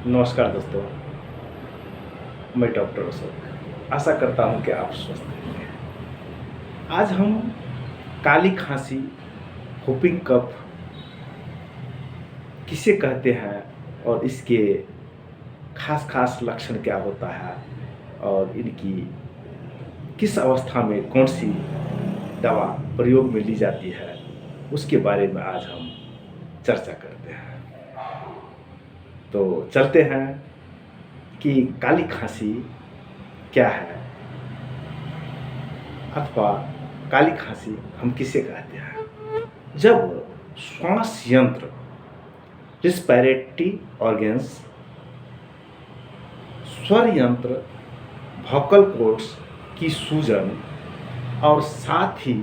नमस्कार दोस्तों, मैं डॉक्टर अशोक। आशा करता हूँ कि आप स्वस्थ होंगे। आज हम काली खांसी, whooping कफ किसे कहते हैं और इसके खास खास लक्षण क्या होता है और इनकी किस अवस्था में कौन सी दवा प्रयोग में ली जाती है, उसके बारे में आज हम चर्चा करते हैं। तो चलते हैं कि काली खांसी क्या है अथवा काली खांसी हम किसे कहते हैं। जब श्वास यंत्र, रिस्पिरेटरी ऑर्गन्स, स्वर यंत्र, वोकल कॉर्ड्स की सूजन और साथ ही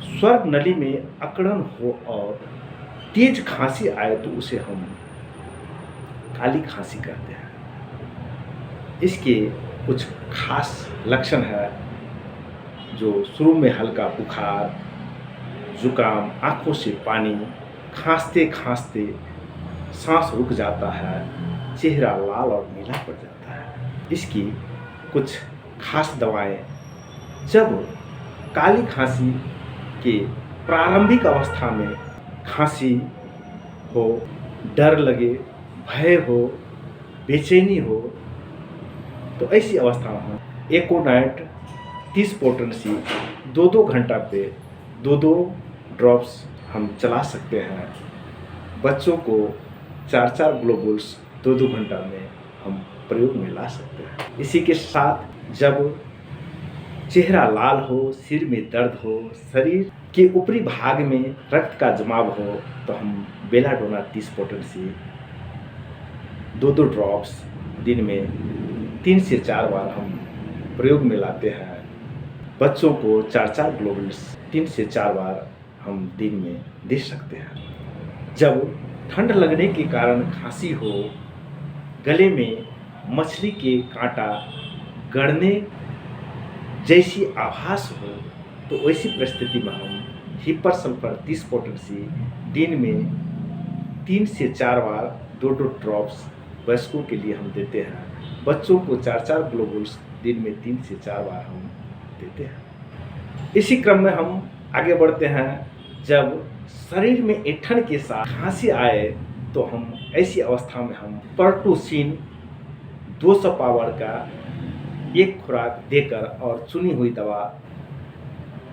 स्वर नली में अकड़न हो और तेज खांसी आए तो उसे हम काली खांसी कहते हैं। इसके कुछ खास लक्षण है, जो शुरू में हल्का बुखार, जुकाम, आंखों से पानी, खांसते खांसते सांस रुक जाता है, चेहरा लाल और नीला पड़ जाता है। इसकी कुछ खास दवाएं, जब काली खांसी के प्रारंभिक अवस्था में खांसी हो, डर लगे, भय हो, बेचैनी हो, तो ऐसी अवस्था में हम एकोनाइट 30 पोटेंसी 2-2 घंटा पे 2-2 ड्रॉप्स हम चला सकते हैं। बच्चों को 4-4 ग्लोबुल्स 2-2 घंटा में हम प्रयोग में ला सकते हैं। इसी के साथ जब चेहरा लाल हो, सिर में दर्द हो, शरीर के ऊपरी भाग में रक्त का जमाव हो, तो हम बेलाडोना 30 पोटेंसी 2-2 ड्रॉप्स दिन में 3 से 4 बार हम प्रयोग में लाते हैं। बच्चों को 4-4 ग्लोबुल्स 3 से 4 बार हम दिन में दे सकते हैं। जब ठंड लगने के कारण खांसी हो, गले में मछली के कांटा गड़ने जैसी आभास हो, तो ऐसी परिस्थिति में हम हिपर सल्फर 30 पोटेंसी दिन में 3 से 4 बार 2-2 ड्रॉप्स वयस्कों के लिए हम देते हैं। बच्चों को 4-4 ग्लोबुल्स दिन में 3 से 4 बार हम देते हैं। इसी क्रम में हम आगे बढ़ते हैं। जब शरीर में ऐंठन के साथ खांसी आए, तो हम ऐसी अवस्था में हम पर्टुसिन 200 पावर का एक खुराक देकर और चुनी हुई दवा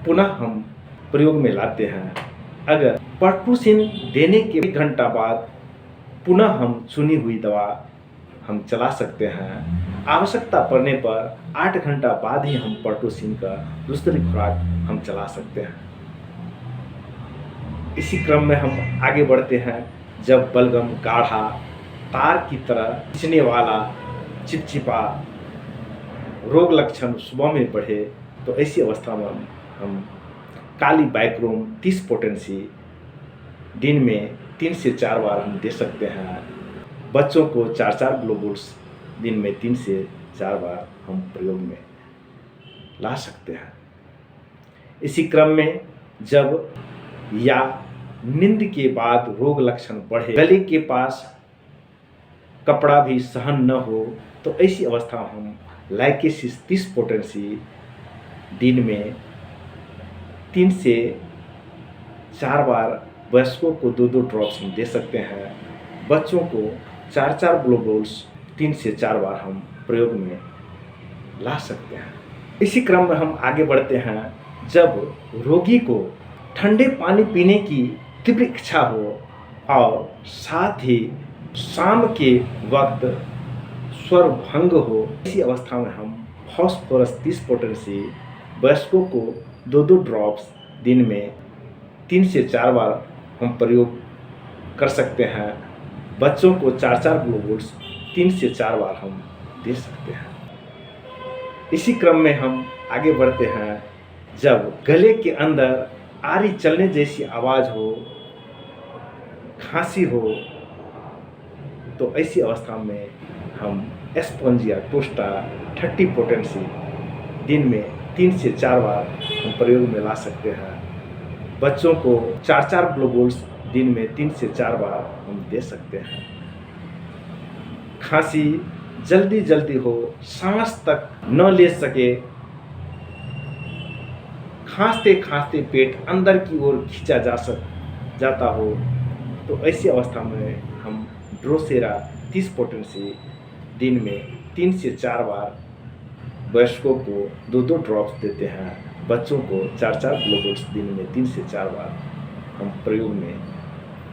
पुनः हम प्रयोग में लाते हैं। अगर पर्टुसिन देने के 1 घंटा बाद पुनः हम चुनी हुई दवा हम चला सकते हैं। आवश्यकता पड़ने पर 8 घंटा बाद ही हम पर्टुसिन का दूसरी खुराक हम चला सकते हैं। इसी क्रम में हम आगे बढ़ते हैं। जब बलगम गाढ़ा, तार की तरह खींचने वाला, चिपचिपा रोग लक्षण सुबह में बढ़े, तो ऐसी अवस्था में हम काली बाइक्रोम 30 पोटेंसी दिन में 3 से 4 बार हम दे सकते हैं। बच्चों को 4-4 ग्लोबुल्स दिन में 3 से 4 बार हम प्रयोग में ला सकते हैं। इसी क्रम में जब या नींद के बाद रोग लक्षण बढ़े, गले के पास कपड़ा भी सहन न हो, तो ऐसी अवस्था में हम लाइकेसिस 30 पोटेंसी दिन में 3 से 4 बार वयस्कों को 2-2 ड्रॉप्स हम दे सकते हैं। बच्चों को 4-4 ग्लोबुल्स 3 से 4 बार हम प्रयोग में ला सकते हैं। इसी क्रम में हम आगे बढ़ते हैं। जब रोगी को ठंडे पानी पीने की तीव्र इच्छा हो और साथ ही शाम के वक्त स्वर भंग हो, ऐसी अवस्था में हम फॉस्फोरस 30 पोटेंसी वयस्कों को 2-2 ड्रॉप्स दिन में 3 से 4 बार हम प्रयोग कर सकते हैं। बच्चों को 4-4 ग्लोबुल्स 3 से 4 बार हम दे सकते हैं। इसी क्रम में हम आगे बढ़ते हैं। जब गले के अंदर आरी चलने जैसी आवाज़ हो, खांसी हो, तो ऐसी अवस्था में हम एस्पोंजिया टोस्टा 30 पोटेंसी दिन में 3 से 4 बार हम प्रयोग में ला सकते हैं। बच्चों को 4-4 ग्लोबुल्स दिन में 3 से 4 बार हम दे सकते हैं। खांसी जल्दी जल्दी हो, सांस तक न ले सके, खांसते खांसते पेट अंदर की ओर खींचा जाता हो, तो ऐसी अवस्था में हम ड्रोसेरा 30 पोटेंसी दिन में 3 से 4 बार वयस्कों को 2-2 ड्रॉप्स देते हैं, बच्चों को 4-4 ग्लोबुल्स दिन में 3 से 4 बार हम प्रयोग में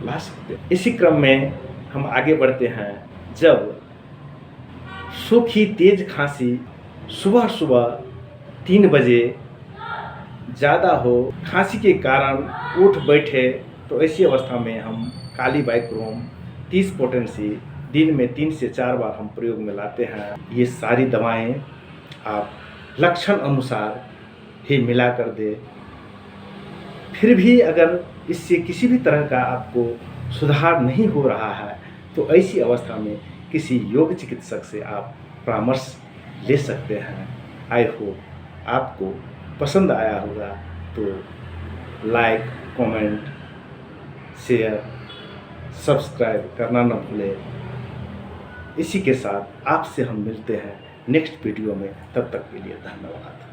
ला सकते हैं। इसी क्रम में हम आगे बढ़ते हैं। जब सूखी तेज खांसी सुबह सुबह 3 बजे ज़्यादा हो, खांसी के कारण उठ बैठे, तो ऐसी अवस्था में हम काली बाइक्रोम 30 पोटेंसी दिन में 3 से 4 बार हम प्रयोग में लाते हैं। ये सारी दवाएं आप लक्षण अनुसार ही मिला कर दे। फिर भी अगर इससे किसी भी तरह का आपको सुधार नहीं हो रहा है, तो ऐसी अवस्था में किसी योग चिकित्सक से आप परामर्श ले सकते हैं। आई होप आपको पसंद आया होगा, तो लाइक, कमेंट, शेयर, सब्सक्राइब करना न भूलें। इसी के साथ आपसे हम मिलते हैं नेक्स्ट वीडियो में। तब तक के लिए धन्यवाद।